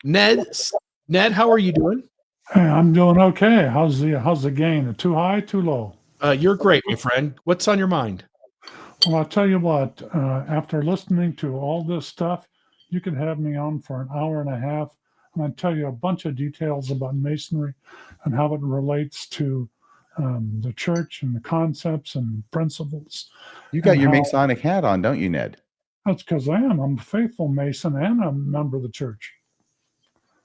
Ned, Ned, how are you doing? Hey, I'm doing okay. How's the gain? Too high, too low? You're great, my friend. What's on your mind? Well, I'll tell you what. After listening to all this stuff, you could have me on for an hour and a half, and I'd tell you a bunch of details about Masonry and how it relates to the church and the concepts and principles. You got and your how- Masonic hat on, don't you, Ned? That's because I am. I'm a faithful Mason and I'm a member of the church.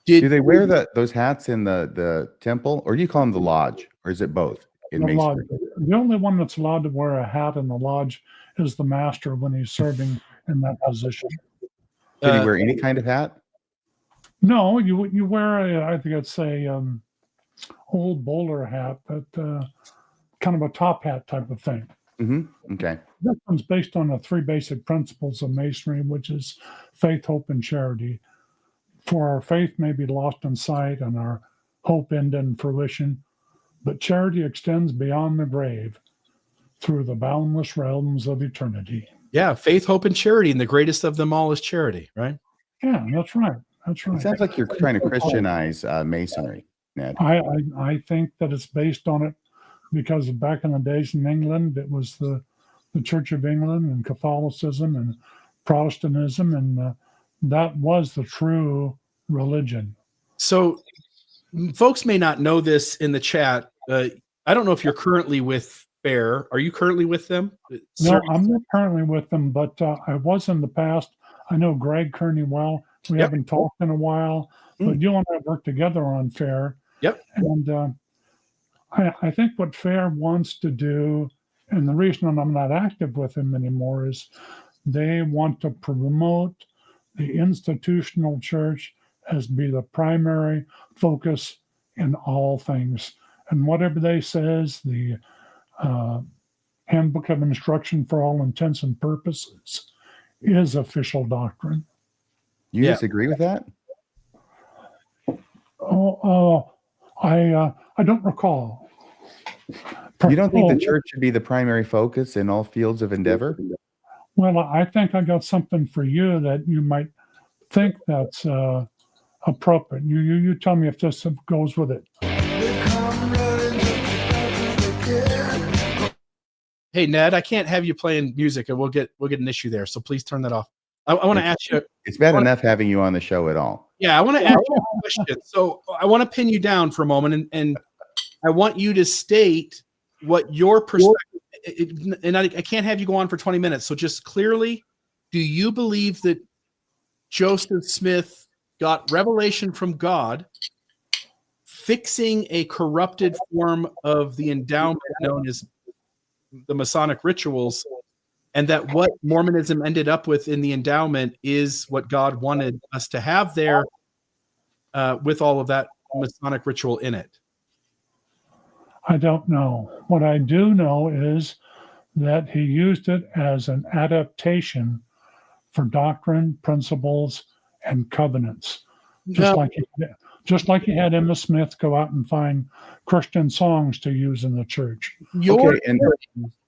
Do they wear those hats in the temple, or do you call them the lodge, or is it both in The lodge. Masonry? The only one that's allowed to wear a hat in the lodge is the master when he's serving in that position. Can he wear any kind of hat? No, you wear I think it's a old bowler hat, but kind of a top hat type of thing. Mm-hmm. Okay. This one's based on the three basic principles of Masonry, which is faith, hope, and charity. For our faith may be lost in sight and our hope end in fruition, but charity extends beyond the grave through the boundless realms of eternity. Yeah, faith, hope, and charity, and the greatest of them all is charity, right? Yeah, that's right. That's right. It sounds like you're trying to Christianize Masonry, Ned. I think that it's based on it because back in the days in England, it was the Church of England and Catholicism and Protestantism, and that was the true religion. So, folks may not know this in the chat. I don't know if you're currently with Fair. Are you currently with them? No, I'm not currently with them, but I was in the past. I know Greg Kearney well. We haven't talked in a while, but you and I work together on Fair. Yep. And I think what Fair wants to do, and the reason I'm not active with him anymore, is they want to promote the institutional church as be the primary focus in all things. And whatever they says, the Handbook of Instruction for all intents and purposes is official doctrine. You disagree with that? I don't recall. You don't think the church should be the primary focus in all fields of endeavor? Well, I think I got something for you that you might think that's appropriate. You tell me if this goes with it. Hey, Ned, I can't have you playing music, and we'll get an issue there. So please turn that off. I want to ask you. It's bad enough having you on the show at all. Yeah, I want to ask you a question. So I want to pin you down for a moment, and I want you to state what your perspective. And I can't have you go on for 20 minutes. So just clearly, do you believe that Joseph Smith got revelation from God, fixing a corrupted form of the endowment known as the Masonic rituals, and that what Mormonism ended up with in the endowment is what God wanted us to have there with all of that Masonic ritual in it? I don't know. What I do know is that he used it as an adaptation for doctrine, principles, and covenants. Just like he had Emma Smith go out and find Christian songs to use in the church. Hold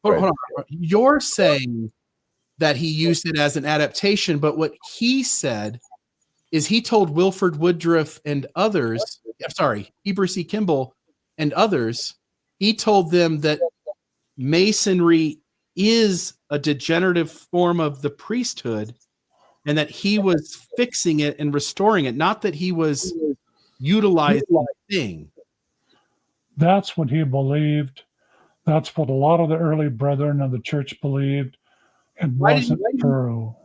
on. You're saying that he used it as an adaptation, but what he said is he told Wilford Woodruff and others, Heber C. Kimball and others, he told them that Masonry is a degenerative form of the priesthood and that he was fixing it and restoring it, not that he was utilizing the thing. That's what he believed. That's what a lot of the early brethren of the church believed. It wasn't true.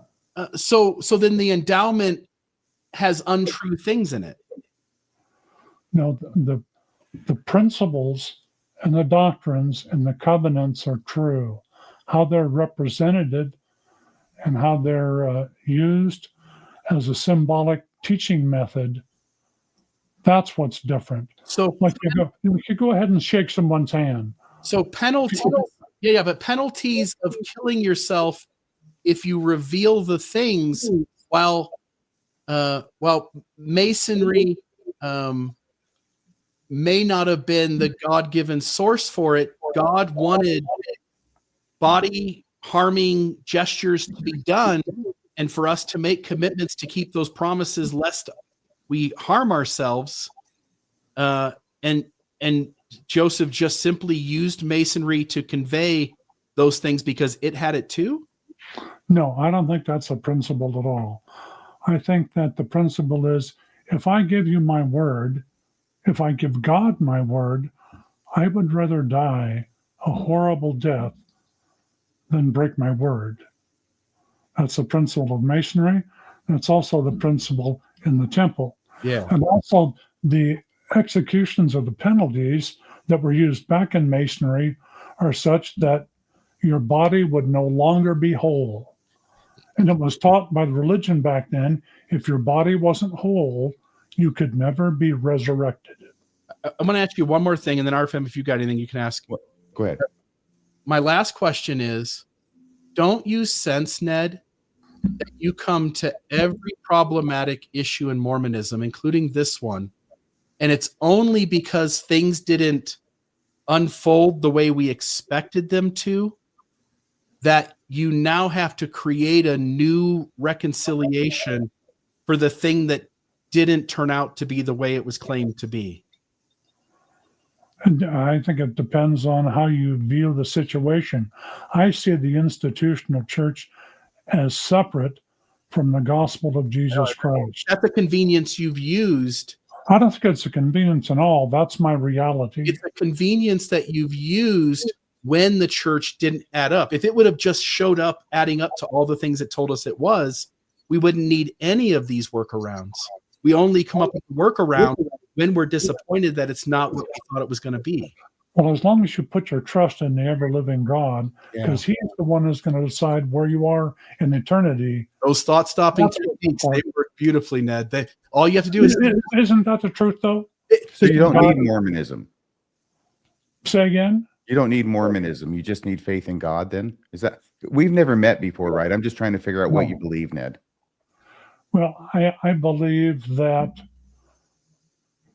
So then the endowment has untrue things in it. No, the principles and the doctrines and the covenants are true. How they're represented and how they're used as a symbolic teaching method, that's what's different. So like you could go ahead and shake someone's hand. So penalties, but penalties of killing yourself if you reveal the things while Masonry may not have been the God-given source for it. God wanted body-harming gestures to be done and for us to make commitments to keep those promises lest we harm ourselves. And Joseph just simply used Masonry to convey those things because it had it too? No, I don't think that's a principle at all. I think that the principle is, if I give you my word, if I give God my word, I would rather die a horrible death than break my word. That's the principle of Masonry. And it's also the principle in the temple. Yeah. And also the executions of the penalties that were used back in Masonry are such that your body would no longer be whole. And it was taught by the religion back then, if your body wasn't whole, you could never be resurrected. I'm going to ask you one more thing, and then RFM, if you got anything, you can ask. Go ahead. My last question is, don't you sense, Ned, that you come to every problematic issue in Mormonism, including this one, and it's only because things didn't unfold the way we expected them to, that you now have to create a new reconciliation for the thing that didn't turn out to be the way it was claimed to be? And I think it depends on how you view the situation. I see the institutional church as separate from the gospel of Jesus Christ. That's a convenience you've used. I don't think it's a convenience at all. That's my reality. It's a convenience that you've used when the church didn't add up. If it would have just showed up adding up to all the things it told us it was, we wouldn't need any of these workarounds. We only come up with a workaround when we're disappointed that it's not what we thought it was going to be. Well, as long as you put your trust in the ever-living God, because He's the one who's going to decide where you are in eternity. Those thought-stopping techniques, they work beautifully, Ned. All you have to do is... Isn't that the truth, though? So you don't need Mormonism. Say again? You don't need Mormonism. You just need faith in God then? Is that... We've never met before, right? I'm just trying to figure out what you believe, Ned. Well, I believe that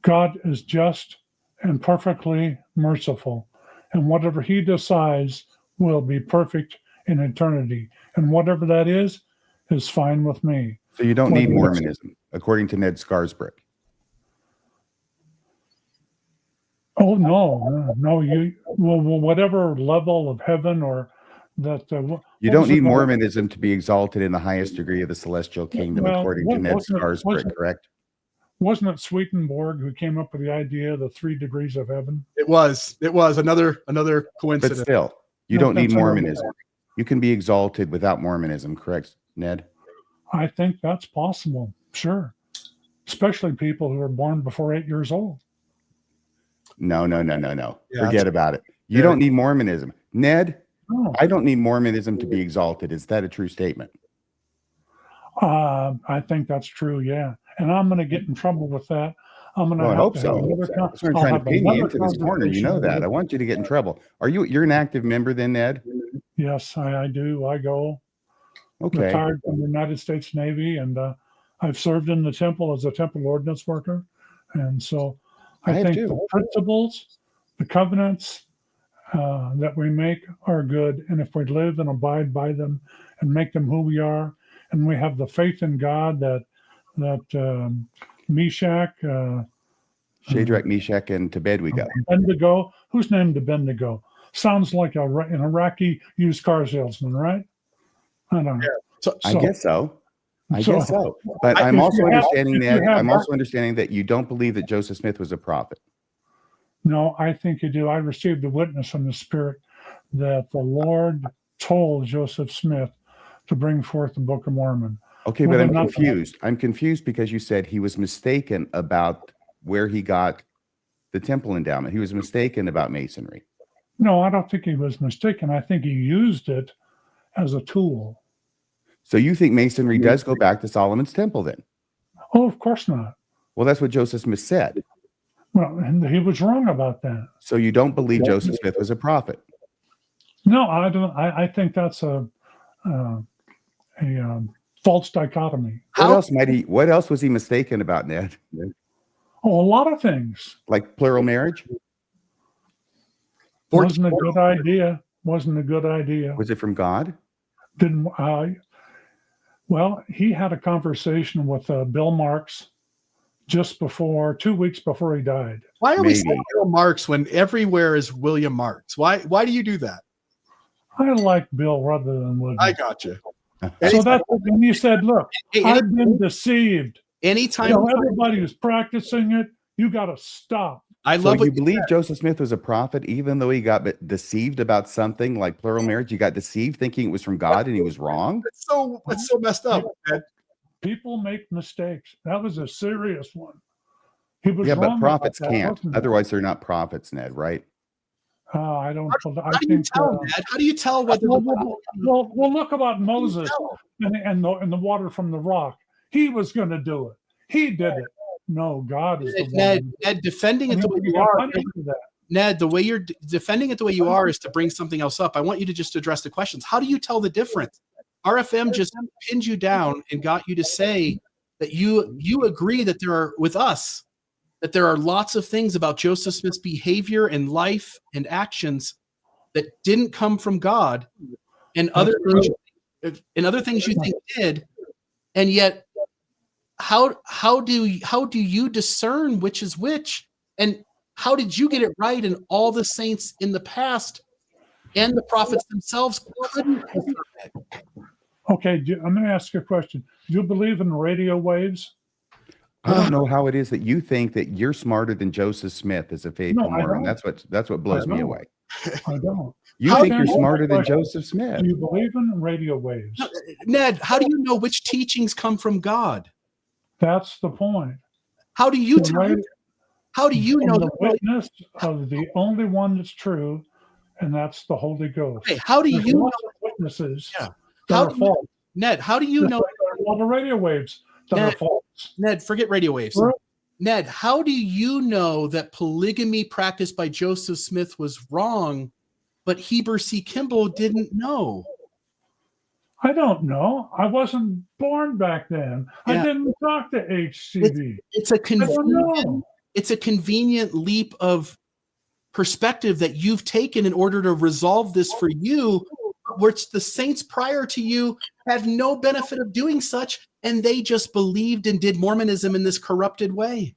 God is just and perfectly merciful, and whatever He decides will be perfect in eternity, and whatever that is fine with me. So you don't need Mormonism, according to Ned Scarsbrick. Oh no! You whatever level of heaven or that. You don't need Mormonism to be exalted in the highest degree of the celestial kingdom, according to Ned Scarsbrick, correct? Wasn't it Swedenborg who came up with the idea of the 3 degrees of heaven? It was another coincidence. But still, you don't need Mormonism. You can be exalted without Mormonism, correct, Ned? I think that's possible, sure. Especially people who are born before 8 years old. No. Yeah, forget about it. You don't need Mormonism. Ned, No. I don't need Mormonism to be exalted. Is that a true statement? I think that's true, yeah. And I'm going to get in trouble with that. I'm going to I hope so. That's what I'm trying to pin you into this corner. You know that. I want you to get in trouble. You're an active member then, Ned? Yes, I do. I go. Okay. Retired from the United States Navy, and I've served in the temple as a temple ordinance worker. And so I think the principles, the covenants that we make are good. And if we live and abide by them and make them who we are, and we have the faith in God that Meshach, Shadrach, Meshach, and to bed we go. Abednego. Who's named Abednego? Sounds like an Iraqi used car salesman, right? I don't know. I guess so. I guess so. But I'm also understanding that you don't believe that Joseph Smith was a prophet. No, I think you do. I received a witness from the Spirit that the Lord told Joseph Smith to bring forth the Book of Mormon. Okay, but I'm confused. I'm confused because you said he was mistaken about where he got the temple endowment. He was mistaken about Masonry. No, I don't think he was mistaken. I think he used it as a tool. So you think Masonry does go back to Solomon's temple then? Oh, of course not. Well, that's what Joseph Smith said. Well, and he was wrong about that. So you don't believe Joseph Smith was a prophet? No, I don't. I think that's a false dichotomy. What else was he mistaken about, Ned? Oh, a lot of things. Like plural marriage? Wasn't a good idea. Wasn't a good idea. Was it from God? Well, he had a conversation with Bill Marks just before 2 weeks before he died. Why are we Maybe. saying Bill Marks when everywhere is William Marks? Why do you do that? I like Bill rather than William. I got you. So that's when he said, "Look, Hey, I've been deceived. anytime Everybody who's practicing it, you got to stop." I So love you what believe Joseph Smith was a prophet, even though he got deceived about something like plural marriage? You got deceived thinking it was from God and he was wrong? that's so messed up. Ed. People make mistakes. That was a serious one. He was Yeah, wrong but about prophets that, can't. wasn't he? Otherwise, they're not prophets, Ned, right? I don't. How I do you think. tell, Ned? How do you tell whether Well, look about Moses tell? and the water from the rock. He was going to do it. He did it. No, God is the one. Ned, defending it the way You you got are, punished for that. Ned, the way you're defending it the way you are is to bring something else up. I want you to just address the questions. How do you tell the difference? RFM just pinned you down and got you to say that you agree that there are, with us, that there are lots of things about Joseph Smith's behavior and life and actions that didn't come from God, and other things you think did, and yet how do you discern which is which, and how did you get it right? And all the saints in the past and the prophets themselves couldn't discern it. Okay, I'm going to ask you a question. Do you believe in radio waves? I don't know how it is that you think that you're smarter than Joseph Smith as a faithful No, I Mormon. don't. That's what blows me don't. away. I don't. You How think do you're you- smarter than Joseph Smith. Do you believe in radio waves? Ned, how do you know which teachings come from God? That's the point. How do you The tell? way- How do you From know? the witness of the only one that's true, and that's the Holy Ghost. Okay, how do There's you know? lots of witnesses Yeah. that How are do you- false. Ned, how do you Just know? like there are a lot of radio waves that are false. Ned, forget radio waves. Sure. Ned, how do you know that polygamy practiced by Joseph Smith was wrong, but Heber C. Kimball didn't know? I don't know. I wasn't born back then. Yeah. I didn't talk to HCV. It's a I don't convenient, know. it's a convenient leap of perspective that you've taken in order to resolve this for you, which the saints prior to you had no benefit of doing such, and they just believed and did Mormonism in this corrupted way.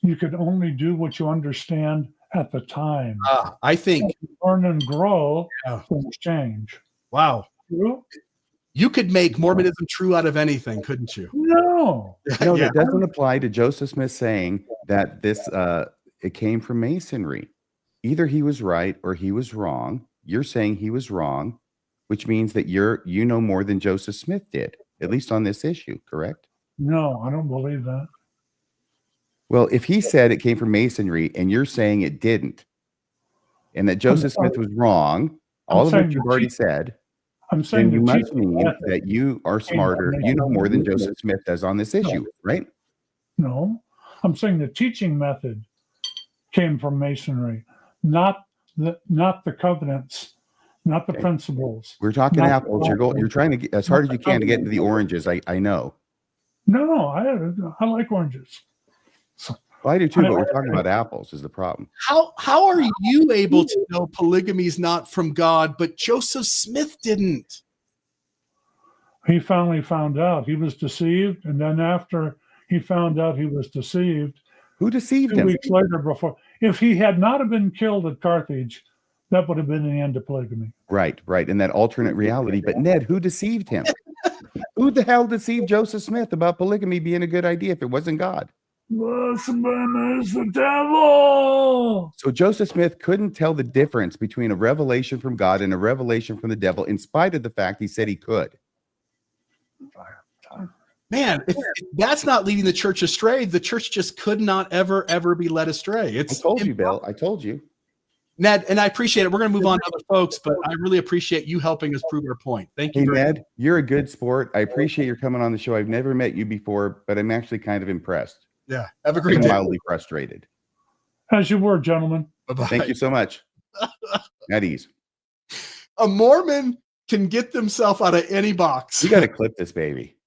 You could only do what you understand at the time. I think, Learn and grow, Yeah. things change. wow, True? you could make Mormonism true out of anything, couldn't you? No. No, Yeah. that doesn't apply to Joseph Smith saying that this it came from Masonry. Either he was right or he was wrong. You're saying he was wrong, which means that you know more than Joseph Smith did, at least on this issue, correct? No, I don't believe that. Well, if he said it came from Masonry and you're saying it didn't, and that Joseph Smith was wrong, all of saying which you've the already teach- said, I'm saying then you the must teaching mean method- that you are smarter. You know more than Joseph Smith does on this issue, right? No, I'm saying the teaching method came from Masonry, not the covenants, not the principles. We're talking Not- apples. You're trying to get as hard as you can to get into the oranges. I know. No, I like oranges. Well, I do too, but we're talking about apples is the problem. How are you able to know polygamy is not from God, but Joseph Smith didn't? He finally found out he was deceived, and then after he found out he was deceived, Who deceived 2 him? weeks later, before, if he had not have been killed at Carthage, that would have been the end of polygamy. Right, in that alternate reality. But Ned, who deceived him? Who the hell deceived Joseph Smith about polygamy being a good idea if it wasn't God? Husband is the devil. So Joseph Smith couldn't tell the difference between a revelation from God and a revelation from the devil, in spite of the fact he said he could. Man, if that's not leading the church astray. The church just could not ever be led astray. I told you, Bill. I told you. Ned, and I appreciate it. We're going to move on to other folks, but I really appreciate you helping us prove our point. Thank you. Hey, very much. Ned, you're a good sport. I appreciate your coming on the show. I've never met you before, but I'm actually kind of impressed. Yeah. Have a great I'm day. mildly frustrated. As you were, gentlemen. Bye-bye. Thank you so much. At ease. A Mormon can get themselves out of any box. You got to clip this baby.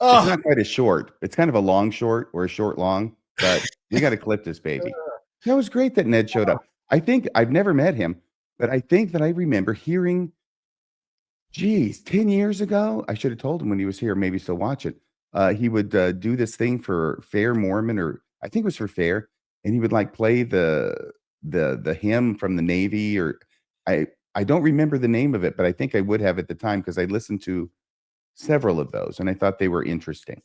Oh, It's not quite a short. It's kind of a long short or a short long, but we got to clip this baby. It was great that Ned showed up. I think I've never met him, but I think that I remember hearing, 10 years ago, I should have told him when he was here, maybe still watch it, he would do this thing for Fair Mormon, or I think it was for Fair, and he would like play the hymn from the Navy, or I don't remember the name of it, but I think I would have at the time because I listened to several of those and I thought they were interesting.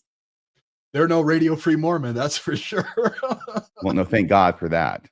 They're no Radio Free Mormon, that's for sure. Well, no, thank God for that.